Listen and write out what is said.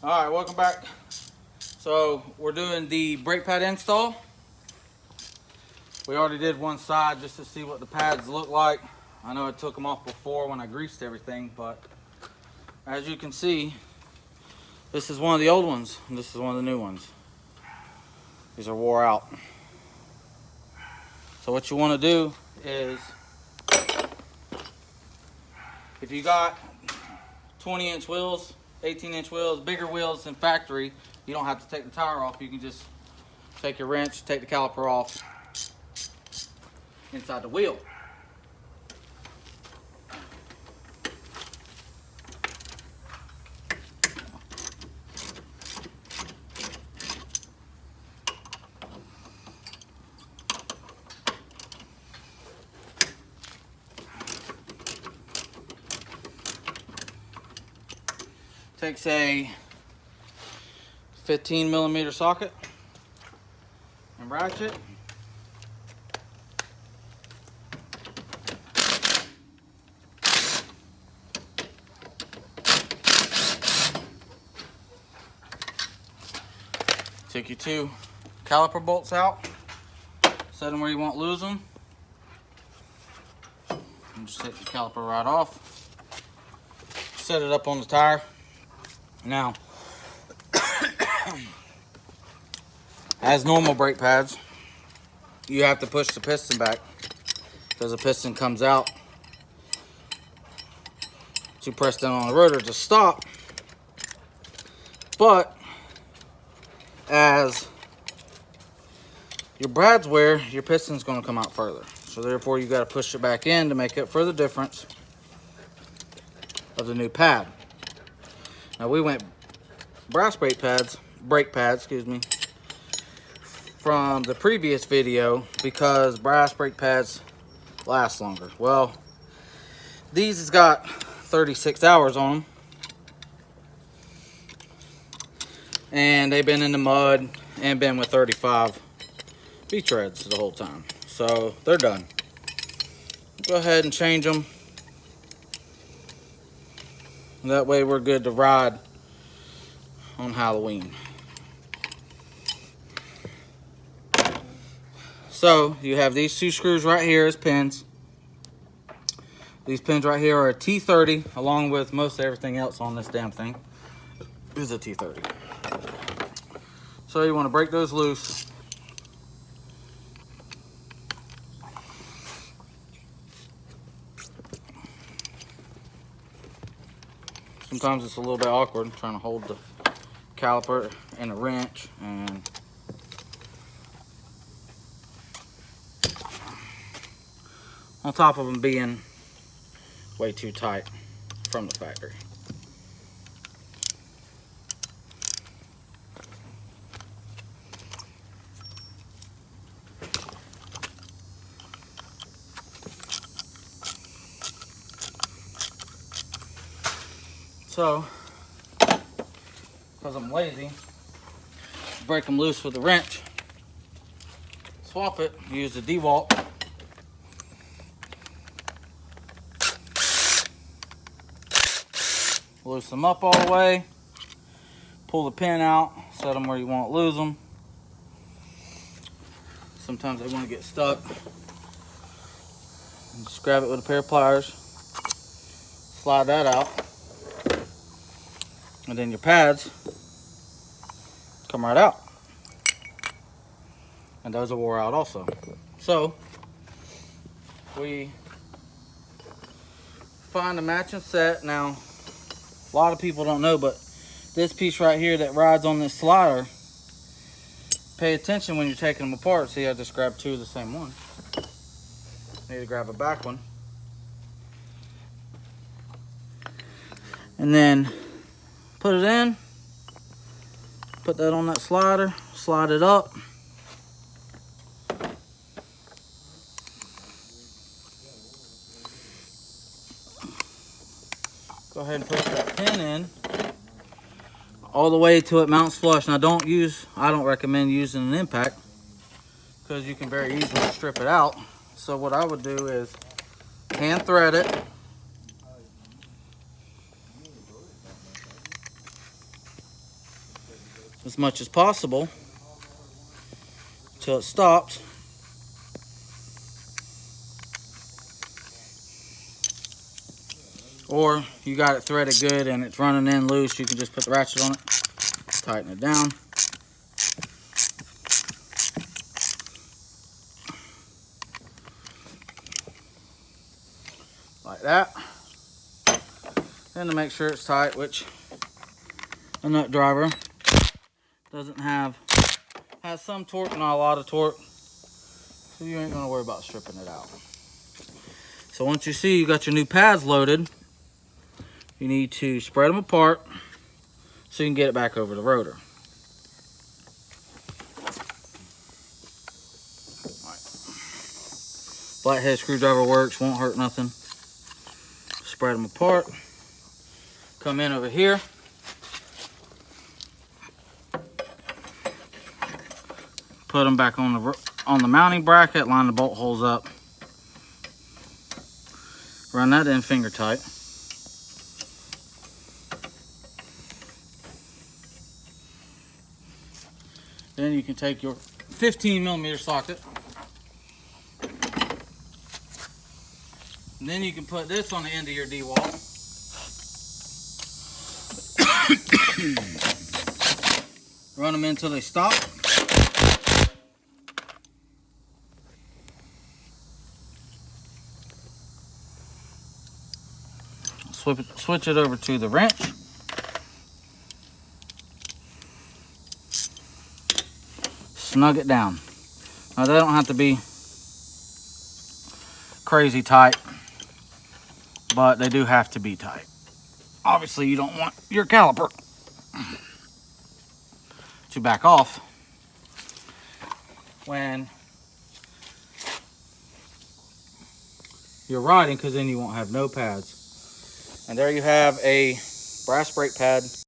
Alright, welcome back. So we're doing the brake pad install. We already did one side just to see what the pads look like. I know I took them off before when I greased everything, but as you can see, this is one of the old ones and this is one of the new ones. These are wore out. So what you want to do is, if you got 20-inch wheels, 18-inch wheels, bigger wheels than factory, you don't have to take the tire off. You can just take your wrench, take the caliper off inside the wheel. Takes a 15mm socket and ratchet. Take your two caliper bolts out, set them where you won't lose them, and just take the caliper right off. Set it up on the tire. Now, as normal brake pads, you have to push the piston back because the piston comes out. You press down on the rotor to stop, but as your brads wear, your piston's going to come out further. So therefore, you got to push it back in to make up for the difference of the new pad. Now we went brass brake pads, excuse me, from the previous video because brass brake pads last longer. Well, these has got 36 hours on them, and they've been in the mud and been with 35 beach treads the whole time, so they're done. Go ahead and change them. That way we're good to ride on Halloween. So you have these two screws right here as pins. These pins right here are a T30, along with most everything else on this damn thing is a T30. So you want to break those loose. Sometimes it's a little bit awkward trying to hold the caliper and a wrench, and on top of them being way too tight from the factory. So, because I'm lazy, break them loose with a wrench, swap it, use the DeWalt. Loosen them up all the way, pull the pin out, set them where you won't lose them. Sometimes they want to get stuck. And just grab it with a pair of pliers, slide that out, and then your pads come right out. And those are wore out also. So we find a matching set. Now, a lot of people don't know, but this piece right here that rides on this slider, pay attention when you're taking them apart. See, I just grabbed two of the same one. Need to grab a back one. And then put it in, put that on that slider, slide it up. Go ahead and push that pin in all the way till it mounts flush. Now I don't recommend using an impact because you can very easily strip it out. So what I would do is hand thread it, . as much as possible till it stops. Or you got it threaded good and it's running in loose, you can just put the ratchet on it, tighten it down. Like that. Then to make sure it's tight, which a nut driver doesn't have, has some torque, not a lot of torque, so you ain't gonna worry about stripping it out. So once you see you got your new pads loaded, you need to spread them apart so you can get it back over the rotor. Flathead screwdriver works, won't hurt nothing. Spread them apart. Come in over here. Put them back on the mounting bracket, line the bolt holes up. Run that in finger tight. Then you can take your 15mm socket. And then you can put this on the end of your D-wall. Run them until they stop. Switch it over to the wrench. Snug it down. Now they don't have to be crazy tight, but they do have to be tight. Obviously you don't want your caliper to back off when you're riding, because then you won't have no pads. And there you have a brass brake pad